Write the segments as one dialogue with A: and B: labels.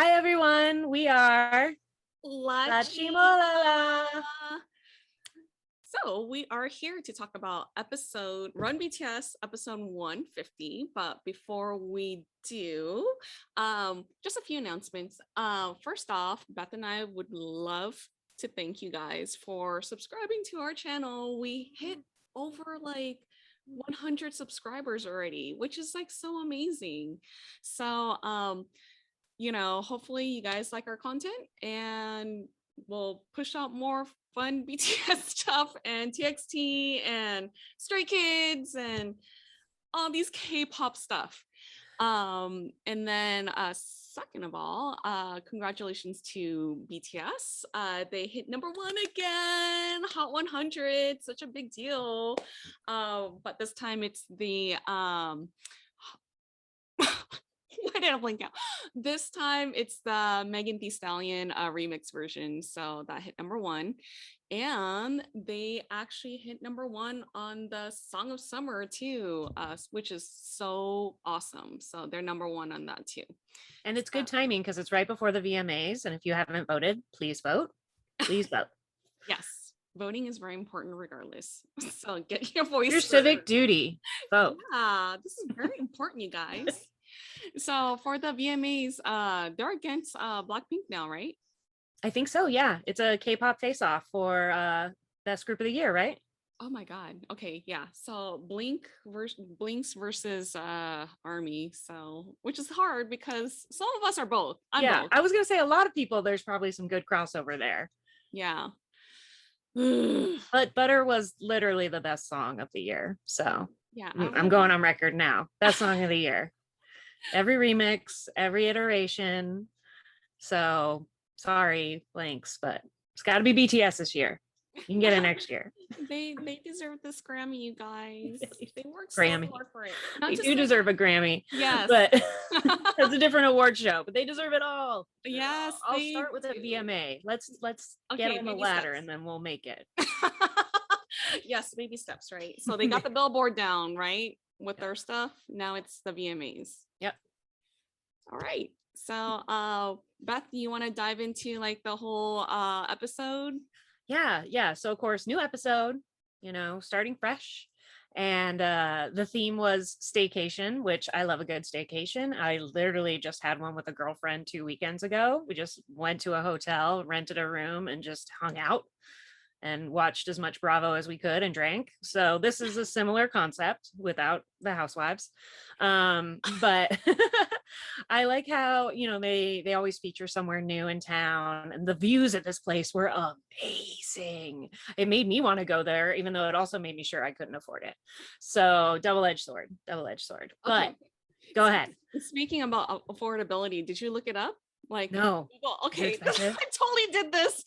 A: Hi everyone, we are
B: LaChiMolala.
A: LaChiMolala.
B: So we are here to talk about Run BTS episode 150. But before we do, just a few announcements. First off, Beth and I would love to thank you guys for subscribing to our channel. We hit over like 100 subscribers already, which is like so amazing. So hopefully you guys like our content and we'll push out more fun BTS stuff and TXT and Stray Kids and all these K-pop stuff. And then second of all, congratulations to BTS. They hit #1 again, Hot 100, such a big deal. But this time it's the why did I blink out? This time it's the Megan Thee Stallion remix version. So that hit #1. And they actually hit #1 on the Song of Summer too, which is so awesome. So they're #1 on that too.
A: And it's good timing because it's right before the VMAs. And if you haven't voted, please vote. Please vote.
B: Yes. Voting is very important regardless. So get your voice.
A: Your civic duty. Vote.
B: Yeah, this is very important, you guys. So for the VMAs, they're against Blackpink now, right?
A: I think so. Yeah, it's a K-pop face-off for best group of the year, right?
B: Oh my God. Okay, yeah. So Blinks versus Army. So which is hard because some of us are both. I'm both.
A: I was gonna say a lot of people. There's probably some good crossover there.
B: Yeah.
A: But Butter was literally the best song of the year. So
B: yeah,
A: I'm going on record now. Best song of the year. Every remix, every iteration. So sorry, Blinks, but it's got to be BTS this year. You can get it next year.
B: They deserve this Grammy, you guys. They worked
A: Grammy.
B: so hard for it.
A: They do deserve a Grammy.
B: Yes.
A: But it's a different award show, but they deserve it all.
B: Yes.
A: I'll start with a VMA. Let's get on the ladder and then we'll make it.
B: Yes, baby steps, right? So they got the billboard down, right? With their stuff. Now it's the VMAs.
A: Yep.
B: All right. So Beth, you want to dive into like the whole episode?
A: Yeah. So of course, new episode, starting fresh. And the theme was staycation, which I love a good staycation. I literally just had one with a girlfriend 2 weekends ago. We just went to a hotel, rented a room, and just hung out and watched as much Bravo as we could and drank. So this is a similar concept without the housewives. But I like how, they always feature somewhere new in town, and the views at this place were amazing. It made me want to go there, even though it also made me sure I couldn't afford it. So double-edged sword.
B: Okay.
A: But go ahead.
B: Speaking about affordability, did you look it up? Like,
A: no.
B: Okay, I totally did this.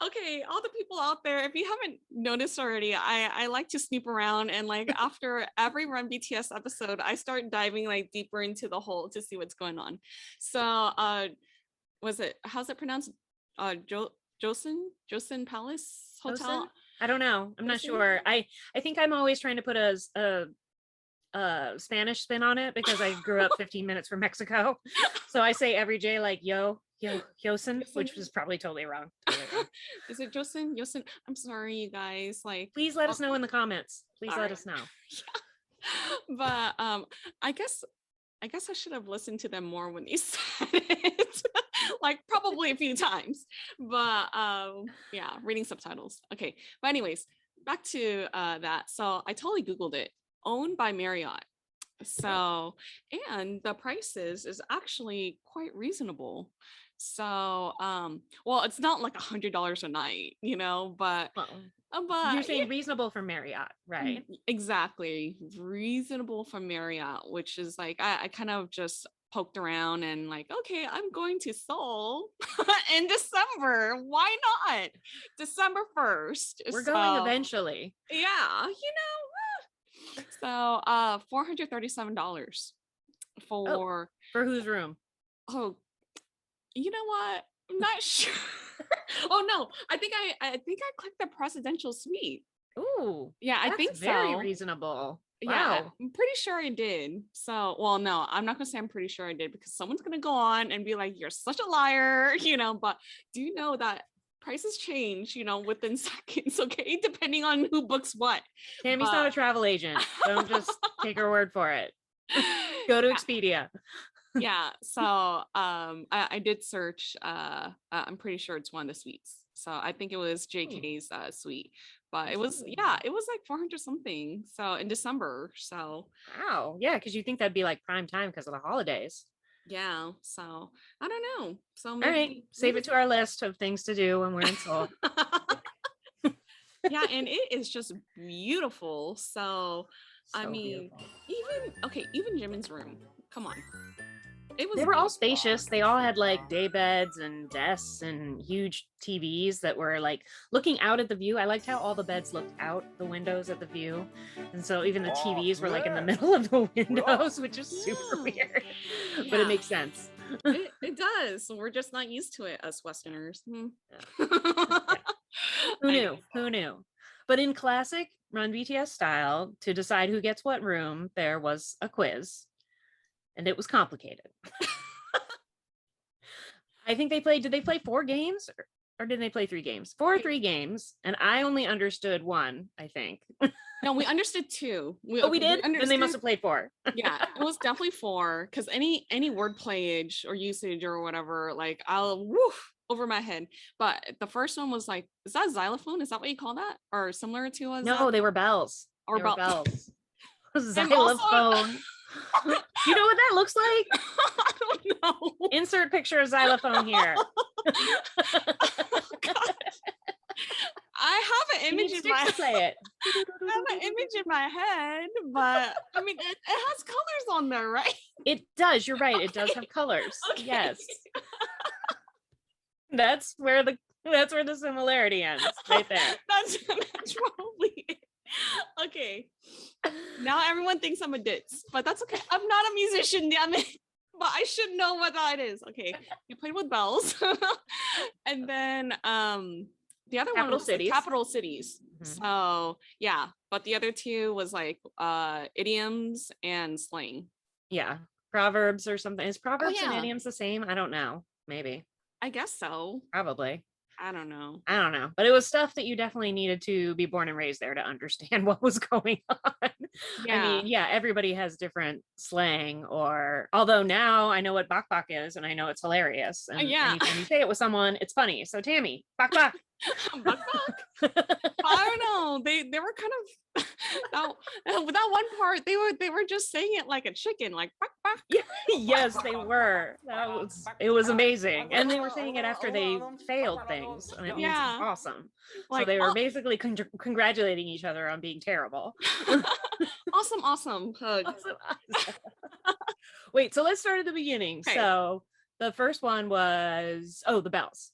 B: Okay, all the people out there, if you haven't noticed already, I like to snoop around, and like after every Run BTS episode, I start diving like deeper into the hole to see what's going on. So how's it pronounced? Josun Palace Hotel?
A: Josun? I don't know. I'm not sure. I think I'm always trying to put a Spanish spin on it because I grew up 15 minutes from Mexico. So I say every J like Josun, which was probably totally wrong.
B: Is it Josun? Josun? I'm sorry, you guys. Like,
A: please let us know in the comments. Please let us know.
B: But I guess I should have listened to them more when they said it. Like probably a few times. But yeah, reading subtitles. Okay. But anyways, back to that. So I totally Googled it. Owned by Marriott. So, and the prices is actually quite reasonable. So, well, it's not like $100 a night, but
A: you're saying reasonable for Marriott, right?
B: Exactly. Reasonable for Marriott, which is like, I kind of just poked around and like, okay, I'm going to Seoul in December. Why not? December 1st.
A: We're going eventually.
B: Yeah, So $437 for
A: whose room?
B: Oh, you know what? I'm not sure. Oh no, I think I clicked the presidential suite.
A: Ooh,
B: yeah, I think
A: very reasonable.
B: Yeah,
A: Wow.
B: I'm pretty sure I did. So, well, no, I'm not gonna say I'm pretty sure I did because someone's gonna go on and be like, "You're such a liar," But do you know that prices change, within seconds, okay, depending on who books what.
A: Tammy's not
B: But
A: a travel agent. Don't just take her word for it. Go to
B: yeah,
A: Expedia.
B: yeah. So, I did search. I'm pretty sure it's one of the suites. So I think it was JK's suite, but it was like 400 something. So in December. So
A: Wow. Yeah, because you think that'd be like prime time because of the holidays.
B: yeah, so I don't know. So
A: All right. Save
B: maybe
A: it to our list of things to do when we're in Seoul.
B: yeah, and it is just beautiful. So I
A: So
B: mean,
A: beautiful.
B: even Jimin's room. Come on. It
A: They
B: was
A: were all
B: beautiful.
A: spacious. They all had like day beds and desks and huge TVs that were like looking out at the view. I liked how all the beds looked out the windows at the view. And so even the TVs were like in the middle of the windows, which is super
B: Yeah.
A: weird. But it
B: Yeah.
A: makes sense.
B: It does. We're just not used to it, us Westerners.
A: Who knew?
B: Anyway.
A: Who knew? But in classic Run BTS style, to decide who gets what room, there was a quiz, and it was complicated. I think did they play 4 games or did they play 3 games? 4 or 3 games, and I only understood one, I think.
B: No, we understood two.
A: Oh, we did?
B: understood.
A: Then they must have played 4.
B: Yeah, it was definitely 4 because any word playage or usage or whatever, like I'll woof over my head. But the first one was like, is that a xylophone? Is that what you call that? Or similar to a
A: No, they were bells.
B: or
A: They were
B: bell?
A: bells.
B: And also,
A: Xylophone. Do you know what that looks like?
B: I don't know.
A: Insert picture of xylophone here.
B: God. I have an image in my
A: play it.
B: I have an image in my head, but I mean, it has colors on there, right?
A: It does. You're right. It does have colors.
B: Okay.
A: Yes. That's where the similarity ends, right there.
B: That's probably it. Okay. Now everyone thinks I'm a ditz, but that's okay. I'm not a musician, damn it. But I should know what that is. Okay. You played with bells. And then the other one was like capital cities.
A: Mhm.
B: So yeah, but the other two was like idioms and slang.
A: Yeah. Proverbs or something. Is proverbs and
B: yeah.
A: idioms the same? I don't know. Maybe.
B: I guess so.
A: Probably.
B: I don't know.
A: But it was stuff that you definitely needed to be born and raised there to understand what was going on.
B: Yeah.
A: I mean, yeah, everybody has different slang, or although now I know what bak bak is and I know it's hilarious. And anytime you say it with someone, it's funny. So Tammy, bak bak.
B: Bak bak. I don't know. They were kind of that one part they were just saying it like a chicken, like bak bak.
A: Yes, they were. It was amazing. And they were saying it after they failed things. And it means it's awesome. Like, so they were basically congratulating each other on being terrible.
B: Awesome. Hug.
A: Awesome. Wait, so let's start at the beginning. Okay. So the first one was the bells.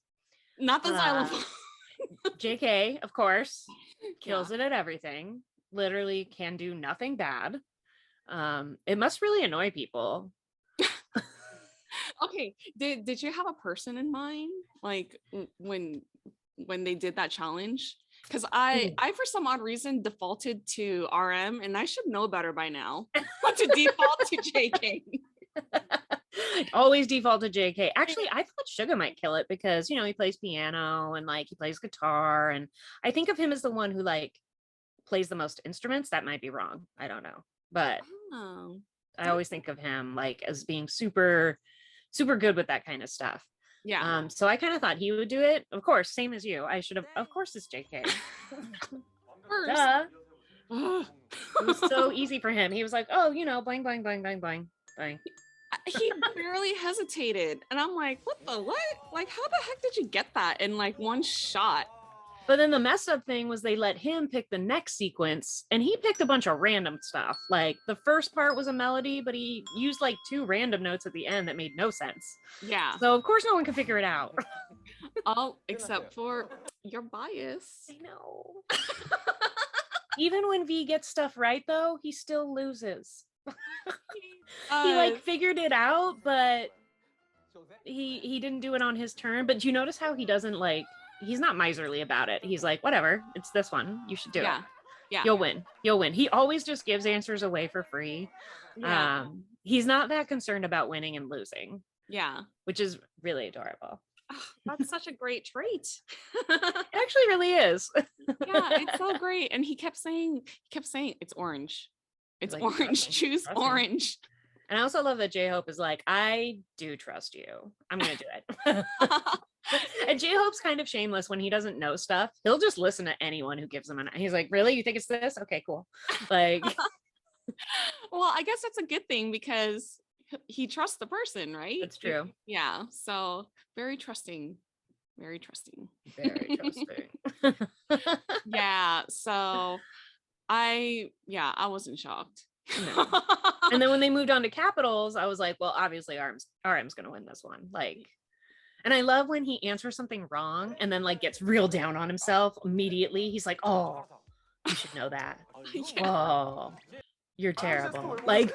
B: Not the xylophone.
A: JK, of course, kills it at everything. Literally can do nothing bad. It must really annoy people.
B: Okay, did you have a person in mind, like when they did that challenge? Because I for some odd reason defaulted to RM, and I should know better by now to default to JK.
A: Always default to JK. Actually, I thought Suga might kill it because he plays piano and like he plays guitar, and I think of him as the one who like plays the most instruments. That might be wrong. I don't know, but I always think of him like as being super good with that kind of stuff. Yeah. So I kind of thought he would do it. Of course, same as you. I should have. Of course, it's JK. Duh. It was so easy for him. He was like, blang, blang, blang, blang, blang, blang.
B: He barely hesitated, and I'm like, what? Like, how the heck did you get that in like one shot?
A: But then the messed up thing was they let him pick the next sequence, and he picked a bunch of random stuff. Like the first part was a melody, but he used like 2 random notes at the end that made no sense. Yeah. So of course no one could figure it out.
B: All except for your bias.
A: I know. Even when V gets stuff right, though, he still loses. He like figured it out, but he didn't do it on his turn. But do you notice how he doesn't like? He's not miserly about it. He's like, whatever, it's this one. You should do it.
B: Yeah.
A: You'll win. You'll win. He always just gives answers away for free.
B: Yeah.
A: He's not that concerned about winning and losing,
B: Yeah.
A: which is really adorable.
B: Oh, that's such a great trait.
A: It actually really is.
B: Yeah, it's so great. And he kept saying it's orange. It's
A: Like,
B: orange.
A: trust me.
B: Choose
A: Trust me.
B: orange.
A: And I also love that J-Hope is like, I do trust you. I'm going to do it. And J-Hope's kind of shameless when he doesn't know stuff. He'll just listen to anyone who gives him he's like, really? You think it's this? Okay, cool. Like,
B: Well, I guess that's a good thing because he trusts the person, right?
A: that's true.
B: Yeah. So very trusting. Very trusting.
A: Very trusting.
B: Yeah. So I wasn't shocked.
A: No. And then when they moved on to capitals, I was like, well, obviously RM's gonna win this one. Like, and I love when he answers something wrong and then like gets real down on himself immediately. He's like, oh, you should know that.
B: Yeah.
A: Oh, you're terrible. Like,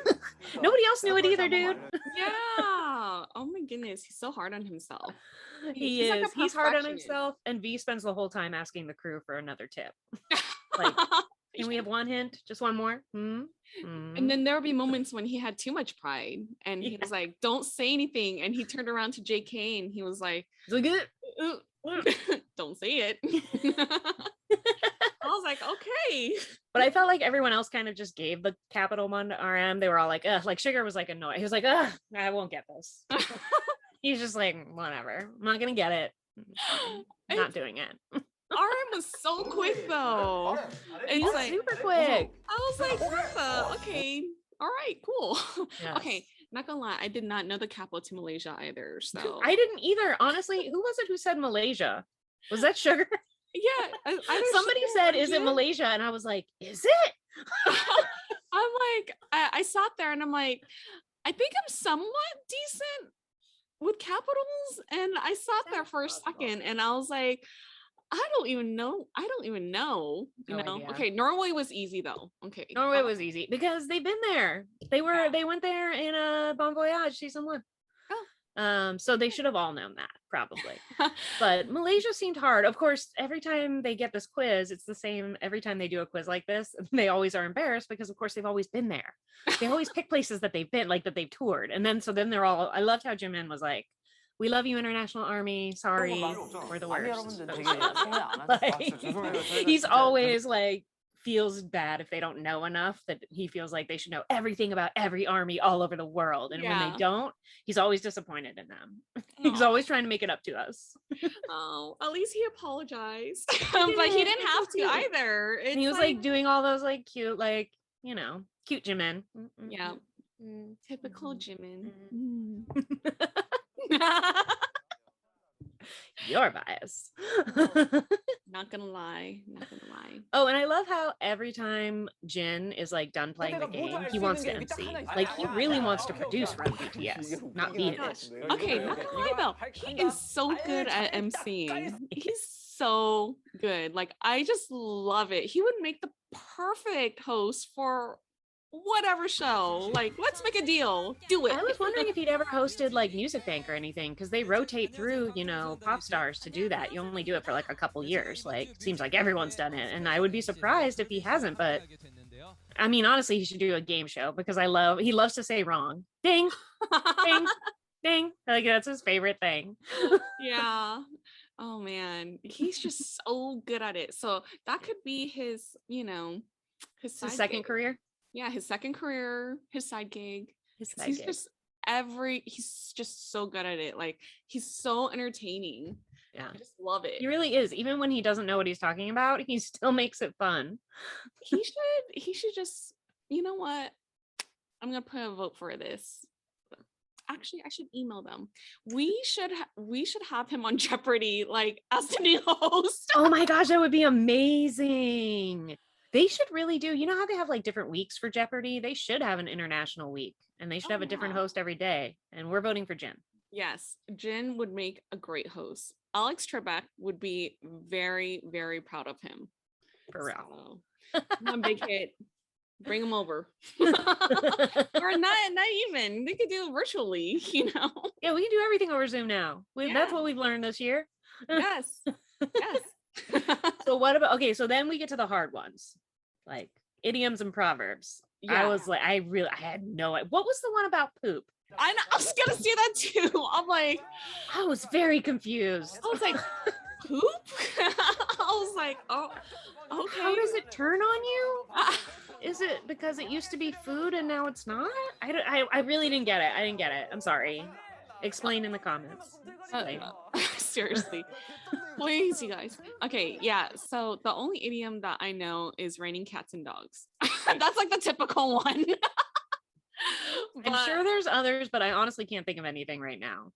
A: nobody else knew it either, dude.
B: Yeah. Oh my goodness. He's so hard on himself.
A: He's
B: like a
A: he's hard on
B: perfectionist.
A: himself, and V spends the whole time asking the crew for another tip. Like, can we have one hint? Just one more?
B: And then there would be moments when he had too much pride and he was like, don't say anything. And he turned around to JK and he was like, don't say it. I was like, okay.
A: But I felt like everyone else kind of just gave the capital one to RM. They were all like, ugh, like Sugar was like annoyed. He was like, ugh, I won't get this. He's just like, whatever. I'm not gonna get it. I'm not doing it.
B: RM was so quick though.
A: He's like super quick.
B: I was like, okay, all right, cool.
A: Yes.
B: Okay, not gonna lie, I did not know the capital to Malaysia either. So
A: I didn't either. Honestly, who was it who said Malaysia? Was that Sugar?
B: yeah,
A: Somebody said, is it Malaysia? And I was like, is it?
B: I'm like, I sat there and I'm like, I think I'm somewhat decent with capitals. And I sat there for a second and I was like, I don't even know. You
A: No
B: know,
A: idea.
B: okay. Norway was easy though. Okay.
A: Norway was easy because they've been there. They went there in a Bon Voyage season 1. So they should have all known that probably. But Malaysia seemed hard. Of course, every time they get this quiz, it's the same every time they do a quiz like this. They always are embarrassed because of course they've always been there. They always pick places that they've been, like that they've toured. And then they're all, I loved how Jimin was like, we love you, International Army. Sorry, we're the worst. Like, he's always like feels bad if they don't know enough, that he feels like they should know everything about every army all over the world. And when they don't, he's always disappointed in them. He's always trying to make it up to us.
B: Oh, at least he apologized. But he didn't have to either.
A: And he was like doing all those like cute, like, you know, cute Jimin.
B: Yeah. Typical Jimin.
A: You're biased.
B: Not gonna lie.
A: Oh, and I love how every time Jin is like done playing the game, he wants to MC. Like, he really wants to produce Run BTS, not be in it.
B: Okay, not gonna lie though, he is so good at MCing. He's so good. Like, I just love it. He would make the perfect host for whatever show. Like, let's make a deal. Do it.
A: I was wondering if he'd ever hosted like Music Bank or anything, because they rotate through, you know, pop stars to do that. You only do it for like a couple years. Like, seems like everyone's done it, and I would be surprised if he hasn't. But I mean, honestly, he should do a game show because he loves to say wrong. Ding, ding, ding. Like, that's his favorite thing.
B: Yeah. Oh man, he's just so good at it. So that could be his, you know, his
A: second career.
B: Yeah, his second career, his side gig. He's just so good at it. Like, he's so entertaining.
A: Yeah,
B: I just love it.
A: He really is. Even when he doesn't know what he's talking about, he still makes it fun.
B: He should just, you know what? I'm gonna put a vote for this. Actually, I should email them. We should have him on Jeopardy, like, as the new host.
A: Oh my gosh, that would be amazing. They should really do, you know how they have like different weeks for Jeopardy? They should have an international week, and they should have a different host every day. And we're voting for Jin.
B: Yes, Jin would make a great host. Alex Trebek would be very, very proud of him.
A: For real.
B: So, come on, big hit. Bring him over. Or not even. They could do it virtually, you know?
A: Yeah, we can do everything over Zoom now. That's what we've learned this year.
B: Yes. Yes.
A: So what about, okay, so then we get to the hard ones. like idioms and proverbs.
B: Yeah.
A: I was like, I had no idea. What was the one about poop?
B: I was gonna say that too. I'm like,
A: I was very confused.
B: I was like, poop? I was like, oh, okay.
A: How does it turn on you? Is it because it used to be food and now it's not? I really didn't get it. I didn't get it. I'm sorry. Explain in the comments.
B: Seriously. Please, you guys. Okay, yeah. So the only idiom that I know is raining cats and dogs. That's like the typical one.
A: I'm sure there's others, but I honestly can't think of anything right now.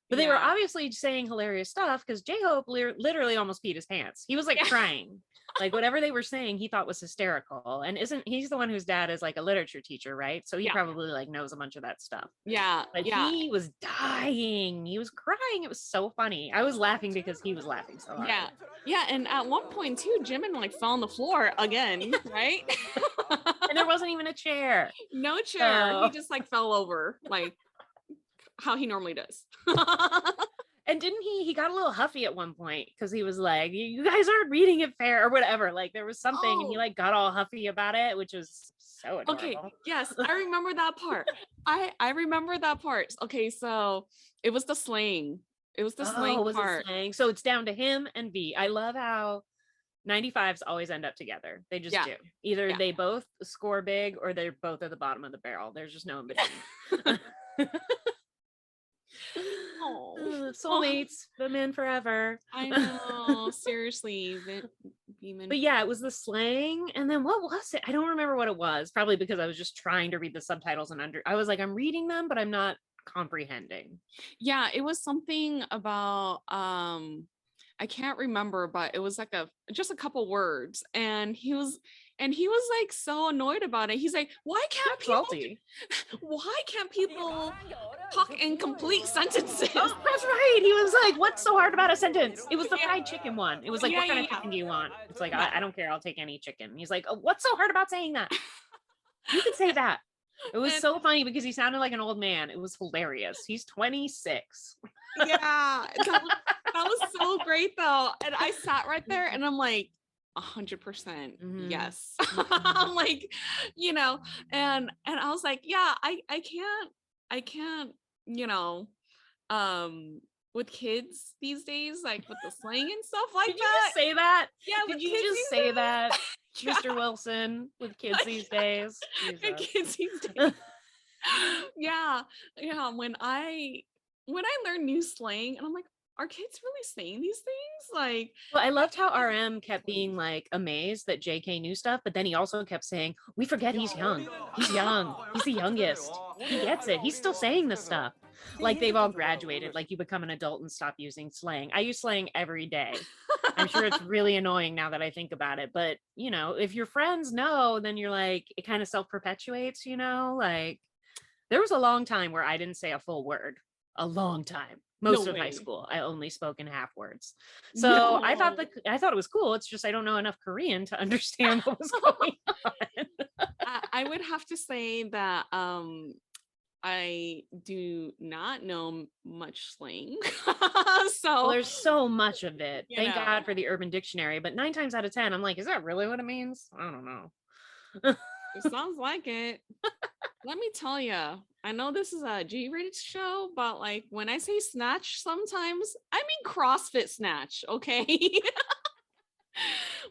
A: But they were obviously saying hilarious stuff because J-Hope literally almost peed his pants. He was like crying. Like whatever they were saying, he thought was hysterical. And he's the one whose dad is like a literature teacher, right? So he probably like knows a bunch of that stuff.
B: Yeah.
A: But he was dying. He was crying. It was so funny. I was laughing because he was laughing so hard.
B: Yeah. Yeah. And at one point too, Jimin like fell on the floor again, right?
A: And there wasn't even a chair.
B: No chair. He just like fell over like how he normally does.
A: And didn't he got a little huffy at one point because he was like, you guys aren't reading it fair or whatever. Like there was something and he like got all huffy about it, which was so adorable.
B: Okay, yes, I remember that part. I remember that part. Okay, so it was the slang. It was the slang part.
A: Slang. So it's down to him and V. I love how 95s always end up together. They just do. Either they both score big or they're both at the bottom of the barrel. There's just no in between. Soulmates, the men forever.
B: I know, seriously.
A: But yeah, it was the slang. And then what was it? I don't remember what it was. Probably because I was just trying to read the subtitles and I was like, I'm reading them, but I'm not comprehending.
B: Yeah, it was something about I can't remember, but it was like just a couple words, and he was like so annoyed about it. He's like, why can't people talk in complete sentences?
A: Oh, that's right. He was like, what's so hard about a sentence? It was the fried chicken one. It was like, what kind of chicken do you want? It's like, I don't care. I'll take any chicken. He's like, oh, what's so hard about saying that? You could say that. It was so funny because he sounded like an old man. It was hilarious. He's 26.
B: Yeah, that was so great though. And I sat right there and I'm like, 100% yes. I'm like, and I was like, yeah, I can't, with kids these days, like with the slang and stuff like
A: Did
B: that.
A: You just say that?
B: Yeah.
A: Did you just say that, Mr. Wilson, with kids these days?
B: Kids these days. Yeah. When I learn new slang and I'm like, are kids really saying these things? Like,
A: well, I loved how RM kept being like amazed that JK knew stuff, but then he also kept saying, we forget he's young. He's young. He's the youngest. He gets it. He's still saying this stuff. Like they've all graduated. Like you become an adult and stop using slang. I use slang every day. I'm sure it's really annoying now that I think about it. But, if your friends know, then you're like, it kind of self-perpetuates, like there was a long time where I didn't say a full word. A long time. Most of high school, I only spoke in half words. So I thought it was cool. It's just I don't know enough Korean to understand what was going on.
B: I would have to say that I do not know much slang. So
A: there's so much of it. Thank God for the Urban Dictionary. But 9 times out of 10, I'm like, is that really what it means? I don't know.
B: It sounds like it. Let me tell you, I know this is a G-rated show, but like when I say snatch, sometimes I mean CrossFit snatch, okay?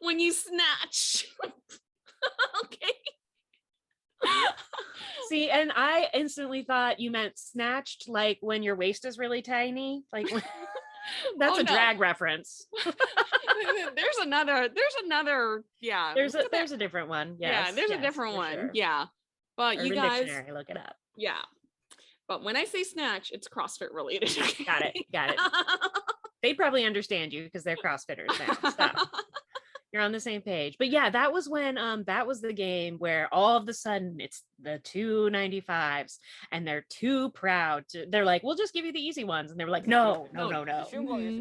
B: When you snatch. Okay.
A: See, and I instantly thought you meant snatched like when your waist is really tiny. Like that's a drag reference.
B: There's another, yeah.
A: There's a different one. Yes,
B: there's a different one. Sure. Yeah. But
A: Urban
B: you guys
A: Dictionary, look it up.
B: Yeah. But when I say snatch, it's CrossFit related. Okay?
A: Got it. They probably understand you because they're CrossFitters now. Stop. You're on the same page. But yeah, that was when that was the game where all of a sudden it's the 295s and they're too proud they're like, we'll just give you the easy ones. And they were like, no.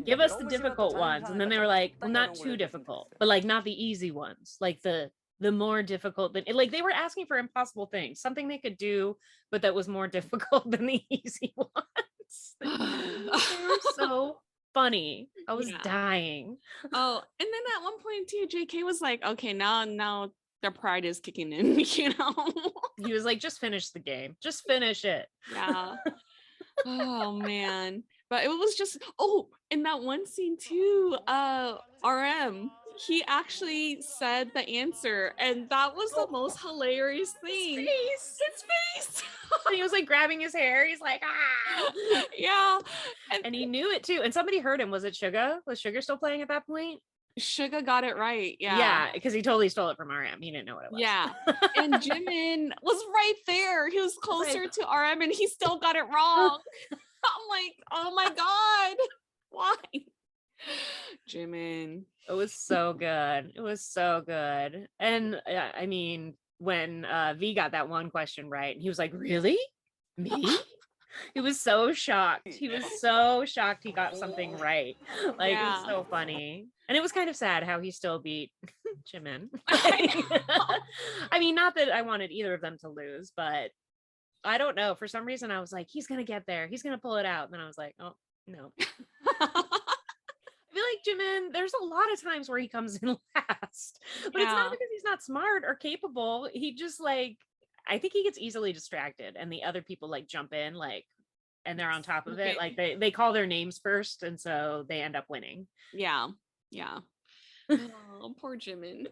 A: Give us the difficult ones. And then they were like, well, not too difficult, but like not the easy ones, like the more difficult than like they were asking for impossible things, something they could do, but that was more difficult than the easy ones. They were so funny. I was dying.
B: Oh, and then at one point too, JK was like, okay, now their pride is kicking in, you know.
A: He was like, just finish the game. Just finish it.
B: Yeah. Oh man. But it was just in that one scene too, RM, he actually said the answer, and that was the most hilarious thing. His face.
A: And he was like grabbing his hair. He's like, ah.
B: Yeah.
A: And he knew it too. And somebody heard him. Was it Suga? Was Sugar still playing at that point?
B: Suga got it right. Yeah.
A: Yeah, because he totally stole it from RM. He didn't know what it was.
B: Yeah. And Jimin was right there. He was closer to RM and he still got it wrong. I'm like, oh my God. Why? Jimin.
A: It was so good. It was so good. And I mean, when V got that one question right, he was like, really? Me? He was so shocked. He was so shocked he got something right. Like, it was so funny. And it was kind of sad how he still beat Jimin. I mean, not that I wanted either of them to lose, but I don't know. For some reason, I was like, he's going to get there. He's going to pull it out. And then I was like, oh, no. I feel like Jimin, there's a lot of times where he comes in last, but it's not because he's not smart or capable. He just like, I think he gets easily distracted and the other people like jump in like, and they're on top of it. Like they call their names first. And so they end up winning.
B: Yeah. Yeah. Oh, poor Jimin.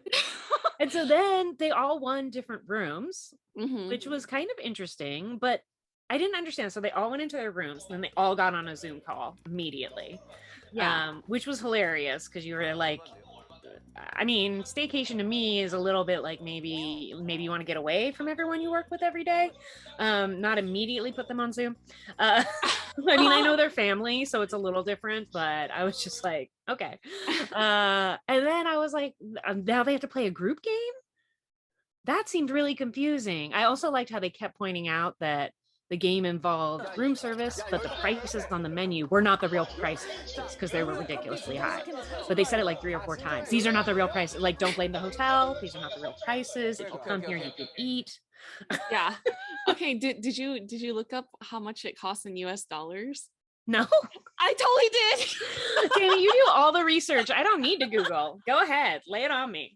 A: And so then they all won different rooms,
B: Mm-hmm.
A: which was kind of interesting, but I didn't understand. So they all went into their rooms and then they all got on a Zoom call immediately. Yeah. Which was hilarious because you were like, I mean, staycation to me is a little bit like maybe you want to get away from everyone you work with every day. Not immediately put them on Zoom. I mean, I know they're family, so it's a little different, but I was just like, okay. And then I was like, now they have to play a group game? That seemed really confusing. I also liked how they kept pointing out that the game involved room service, but the prices on the menu were not the real prices because they were ridiculously high. But they said it like 3 or 4 times. These are not the real prices. Like, don't blame the hotel. These are not the real prices. If you come here, you can eat.
B: Yeah. Okay. Did you look up how much it costs in US dollars?
A: No,
B: I totally did.
A: Tammy, you do all the research. I don't need to Google. Go ahead, lay it on me.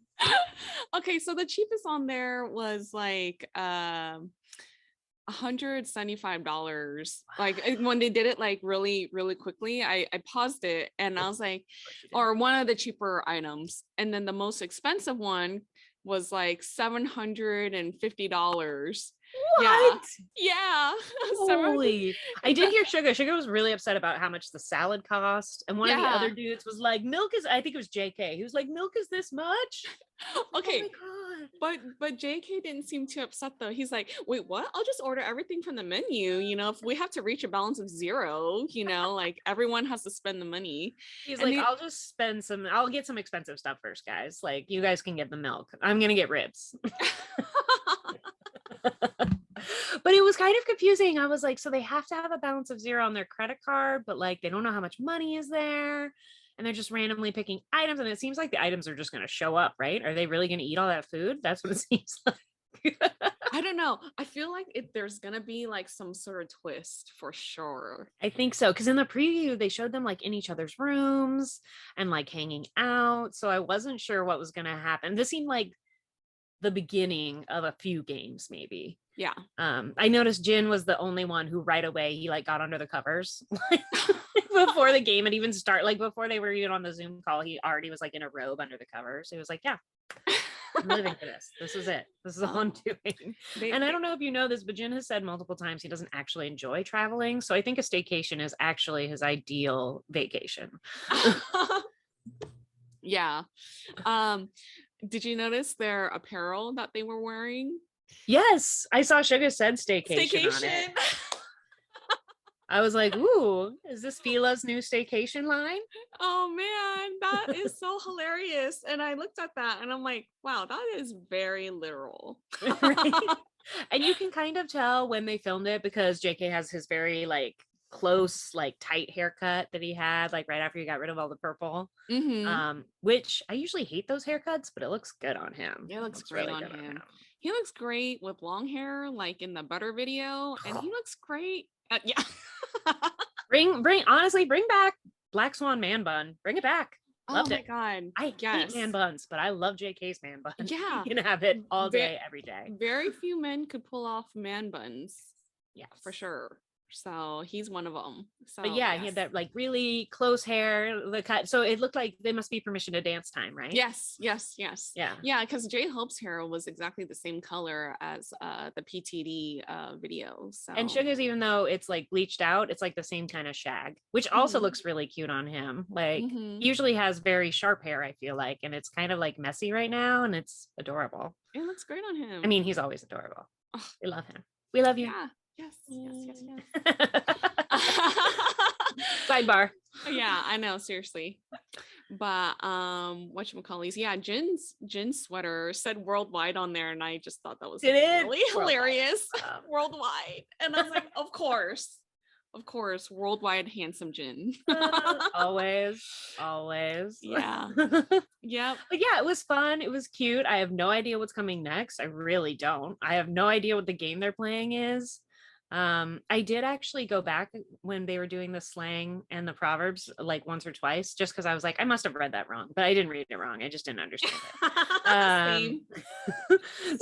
B: Okay, so the cheapest on there was like $175. Like when they did it like really really quickly, I paused it and I was like, or one of the cheaper items, and then the most expensive one was like $750.
A: What?
B: Yeah.
A: Holy. I did hear Sugar. Sugar was really upset about how much the salad cost. And one of the other dudes was like, milk is, I think it was JK. He was like, milk is this much?
B: Okay.
A: Oh my God.
B: But JK didn't seem too upset though. He's like, wait, what? I'll just order everything from the menu. You know, if we have to reach a balance of 0, you know, like everyone has to spend the money.
A: He's like, I'll just spend I'll get some expensive stuff first, guys. Like, you guys can get the milk. I'm going to get ribs. But it was kind of confusing. I was like, so they have to have a balance of 0 on their credit card, but like they don't know how much money is there. And they're just randomly picking items. And it seems like the items are just going to show up, right? Are they really going to eat all that food? That's what it seems like.
B: I don't know. I feel like there's going to be like some sort of twist for sure.
A: I think so. Because in the preview, they showed them like in each other's rooms and like hanging out. So I wasn't sure what was going to happen. This seemed like the beginning of a few games, maybe.
B: Yeah.
A: I noticed Jin was the only one who right away he like got under the covers before the game had even start. Like before they were even on the Zoom call, he already was like in a robe under the covers. He was like, yeah, I'm living for this. This is it. This is all I'm doing. And I don't know if you know this, but Jin has said multiple times he doesn't actually enjoy traveling. So I think a staycation is actually his ideal vacation.
B: Yeah. Did you notice their apparel that they were wearing?
A: Yes, I saw Sugar said staycation on it. I was like, ooh, is this Fila's new staycation line?
B: Oh man, that is so hilarious. And I looked at that and I'm like, wow, that is very literal.
A: Right? And you can kind of tell when they filmed it because JK has his very like close, like tight haircut that he had like right after he got rid of all the purple. Which I usually hate those haircuts, but it looks good on him.
B: It looks great really on him. He looks great with long hair, like in the Butter video, and he looks great. Yeah.
A: Bring back Black Swan man bun. Bring it back.
B: Oh
A: Loved
B: my
A: it.
B: God.
A: I hate man buns, but I love JK's man bun.
B: Yeah.
A: You can have it all
B: Ve-
A: day, every day.
B: Very few men could pull off man buns.
A: Yes.
B: For sure. So he's one of them. So
A: But yeah, he had that like really close hair, the cut. So it looked like they must be permission to dance time, right?
B: Yes. Yeah.
A: Yeah.
B: Because J-Hope's hair was exactly the same color as the PTD video. So
A: And Suga's, even though it's like bleached out, it's like the same kind of shag, which also looks really cute on him. Like he usually has very sharp hair, I feel like, and it's kind of like messy right now, and it's adorable.
B: It looks great on him.
A: I mean, he's always adorable. We love him. We love you.
B: Yeah. Yes.
A: Sidebar.
B: Yeah, I know, seriously. But whatchamacallit, yeah, Jin's sweater said worldwide on there, and I just thought that was really hilarious. Worldwide. And I was like, of course, worldwide handsome Jin.
A: Always.
B: Yeah. Yep.
A: But yeah, it was fun. It was cute. I have no idea what's coming next. I really don't. I have no idea what the game they're playing is. I did actually go back when they were doing the slang and the proverbs like once or twice, just because I was like, I must have read that wrong, but I didn't read it wrong. I just didn't understand it.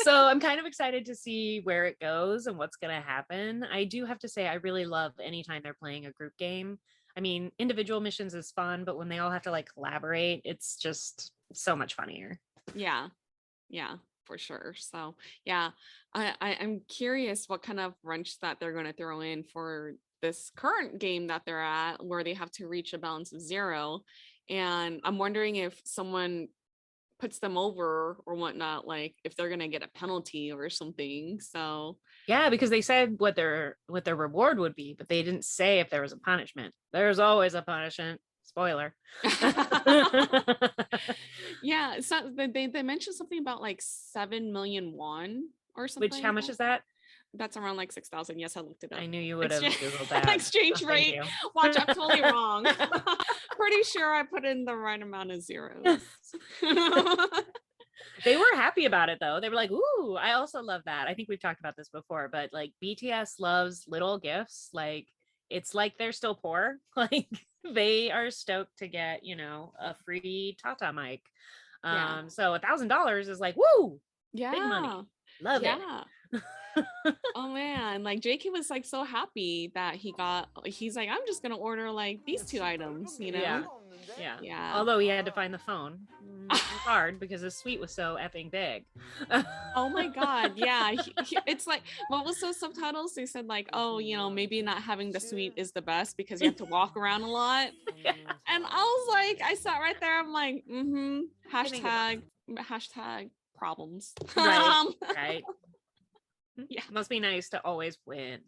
A: So I'm kind of excited to see where it goes and what's going to happen. I do have to say, I really love anytime they're playing a group game. I mean, individual missions is fun, but when they all have to like collaborate, it's just so much funnier.
B: Yeah. For sure. So yeah, I'm curious what kind of wrench that they're going to throw in for this current game that they're at, where they have to reach a balance of 0. And I'm wondering if someone puts them over or whatnot, like if they're going to get a penalty or something. So
A: yeah, because they said what their reward would be, but they didn't say if there was a punishment. There's always a punishment. Spoiler.
B: Yeah, so they mentioned something about like 7 million won or something.
A: Which, how much is that?
B: That's around like 6,000. Yes, I looked it up.
A: I knew you would have Googled that.
B: Exchange rate. Watch, I'm totally wrong. Pretty sure I put in the right amount of zeros.
A: They were happy about it though. They were like, ooh, I also love that. I think we've talked about this before, but like BTS loves little gifts. Like it's like they're still poor. Like they are stoked to get, a free Tata mic. So $1,000 is like, woo,
B: yeah,
A: big money. Love it.
B: Oh man, like JK was like so happy that he's like, I'm just gonna order like these 2 items,
A: Yeah. Although he had to find the phone. It was hard because his suite was so effing big.
B: Oh my God. Yeah. It's like, what was those subtitles? They said like, oh, maybe not having the suite is the best because you have to walk around a lot. Yeah. And I was like, I sat right there. I'm like, hashtag problems.
A: Right.
B: Yeah.
A: Must be nice to always win.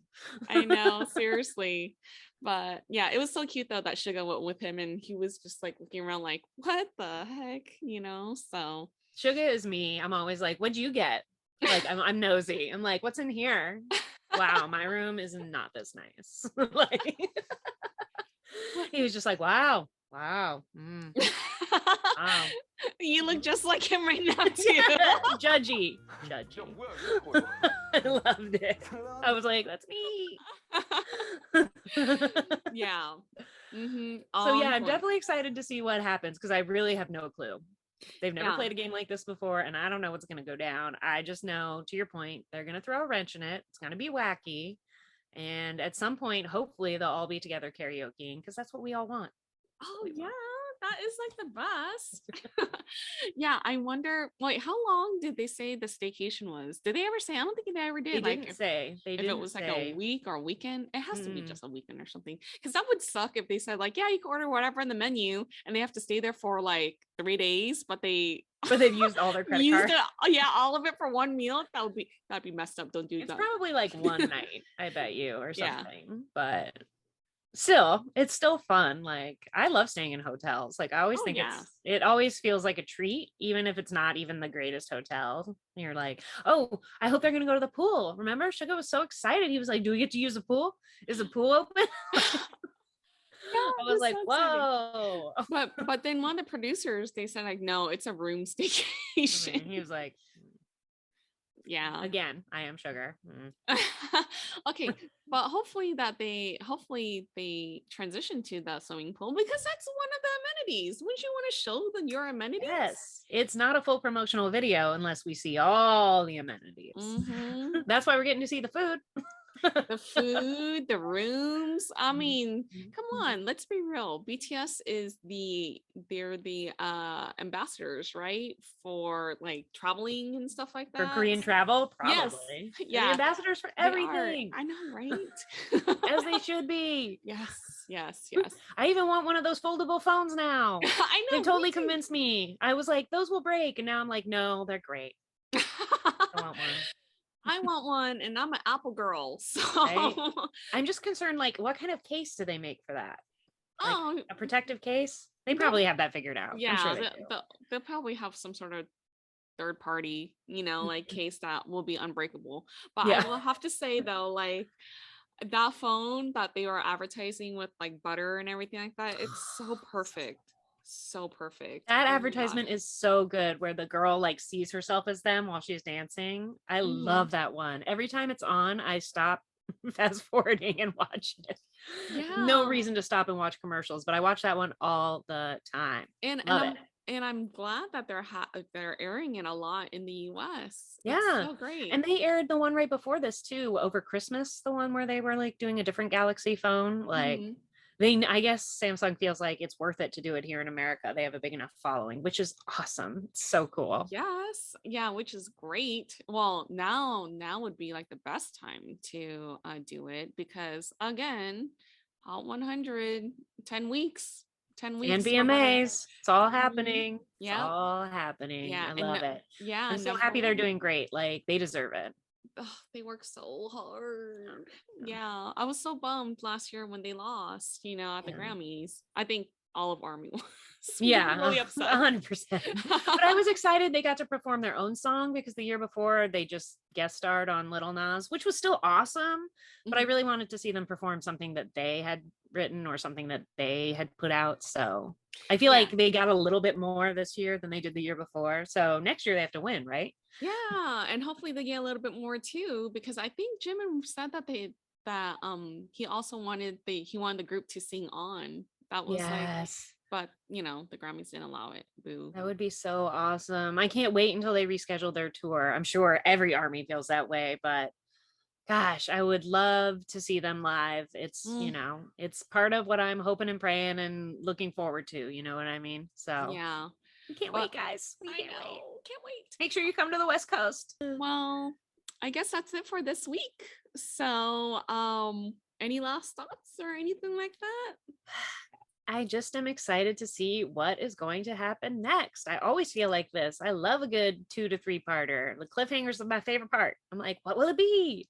B: I know, seriously. But yeah, it was so cute though that Suga went with him and he was just like looking around like, what the heck, so.
A: Suga is me. I'm always like, what'd you get? Like, I'm nosy. I'm like, what's in here? Wow, my room is not this nice. Like, he was just like, wow. Wow.
B: You look just like him right now too.
A: Judgy. I loved it. I was like, that's me.
B: Yeah.
A: So yeah, I'm definitely excited to see what happens because I really have no clue. They've never played a game like this before, and I don't know what's going to go down. I just know, to your point, they're going to throw a wrench in it. It's going to be wacky. And at some point, hopefully, they'll all be together karaokeing because that's what we all want.
B: Oh, yeah. That is like the best. Yeah, I wonder, wait, how long did they say the staycation was? Did they ever say? I don't think they ever did.
A: They didn't say. If
B: it was like a week or a weekend, it has to be just a weekend or something. Because that would suck if they said like, yeah, you can order whatever in the menu, and they have to stay there for like 3 days, but they've
A: used all their credit cards.
B: All of it for one meal. That'd be messed up. Don't do that.
A: It's probably like one night, I bet you, or something. Yeah. But still, it's still fun. Like I love staying in hotels. Like I always think it always feels like a treat, even if it's not even the greatest hotel. And you're like, oh, I hope they're gonna go to the pool. Remember, Suga was so excited. He was like, do we get to use the pool? Is the pool open? I was like, whoa.
B: But then one of the producers, they said like, no, it's a room staycation.
A: He was like,
B: Yeah.
A: Again, I am sugar. Mm.
B: Okay, but hopefully they transition to the swimming pool because that's one of the amenities. Wouldn't you want to show them your amenities?
A: Yes, it's not a full promotional video unless we see all the amenities.
B: Mm-hmm.
A: That's why we're getting to see the food.
B: The food, the rooms. I mean, come on, let's be real. BTS is they're the ambassadors, right? For like traveling and stuff like
A: For
B: that.
A: Korean travel,
B: Yes.
A: probably. They're
B: Yeah.
A: ambassadors for
B: They are.
A: everything.
B: I know, right?
A: As they should be.
B: Yes.
A: I even want one of those foldable phones now.
B: I know.
A: They totally convinced me. I was like, those will break. And now I'm like, no, they're great. I want one.
B: I want one, and I'm an Apple girl. So
A: Right? I'm just concerned, like, what kind of case do they make for that? Like a protective case? They probably have that figured out.
B: Yeah,
A: I'm sure they do.
B: they'll probably have some sort of third party, like case that will be unbreakable. But
A: Yeah.
B: I will have to say though, like that phone that they were advertising with like butter and everything like that, it's so perfect. So perfect.
A: That
B: Oh my
A: advertisement
B: gosh.
A: is so good where the girl like sees herself as them while she's dancing. I love that one. Every time it's on, I stop fast forwarding and watch it. No
B: Yeah.
A: reason to stop and watch commercials, but I watch that one all the time.
B: And
A: Love it.
B: I'm glad that they're airing it a lot in the US.
A: Yeah.
B: It's so great.
A: And they aired the one right before this too, over Christmas, the one where they were like doing a different Galaxy phone. Like I guess Samsung feels like it's worth it to do it here in America. They have a big enough following, which is awesome. It's so cool.
B: Yes. Yeah, which is great. Well, now would be like the best time to do it because again, Hot 100, 10 weeks. 10
A: And
B: weeks.
A: VMAs. It's all happening.
B: Yeah.
A: It's all happening.
B: Yeah.
A: I love it.
B: Yeah.
A: I'm so happy they're doing great. Like they deserve it.
B: Oh, they work so hard. Yeah. I was so bummed last year when they lost, at the Grammys. I think all of Army was.
A: Yeah,
B: really upset.
A: 100%. But I was excited they got to perform their own song because the year before they just guest starred on Little Nas, which was still awesome. But I really wanted to see them perform something that they had written or something that they had put out. So I feel like they got a little bit more this year than they did the year before. So next year they have to win, right?
B: Yeah, and hopefully they get a little bit more too, because I think Jimin said that he also wanted the group to sing on. That was like, but the Grammys didn't allow it. Boo.
A: That would be so awesome. I can't wait until they reschedule their tour. I'm sure every Army feels that way, but gosh, I would love to see them live. It's, it's part of what I'm hoping and praying and looking forward to, you know what I mean? So
B: yeah.
A: We can't wait, guys. We can't wait.
B: Can't wait.
A: Make sure you come to the West Coast.
B: Well, I guess that's it for this week. So, any last thoughts or anything like that?
A: I just am excited to see what is going to happen next. I always feel like this. I love a good 2 to 3 parter. The cliffhangers are my favorite part. I'm like, what will it be?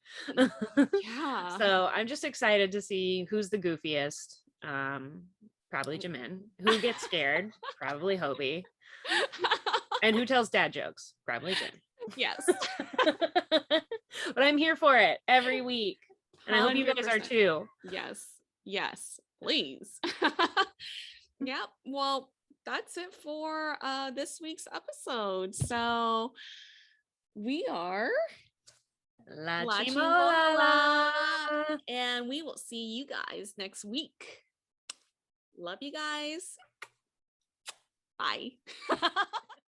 B: Yeah.
A: So I'm just excited to see who's the goofiest. Probably Jimin. Who gets scared? Probably Hobie. And who tells dad jokes? Probably Jim.
B: Yes.
A: But I'm here for it every week. And I hope you guys are too.
B: Yes. Please. Yep. Well, that's it for this week's episode. So we are
A: LaChiMolala.
B: And we will see you guys next week. Love you guys. Bye.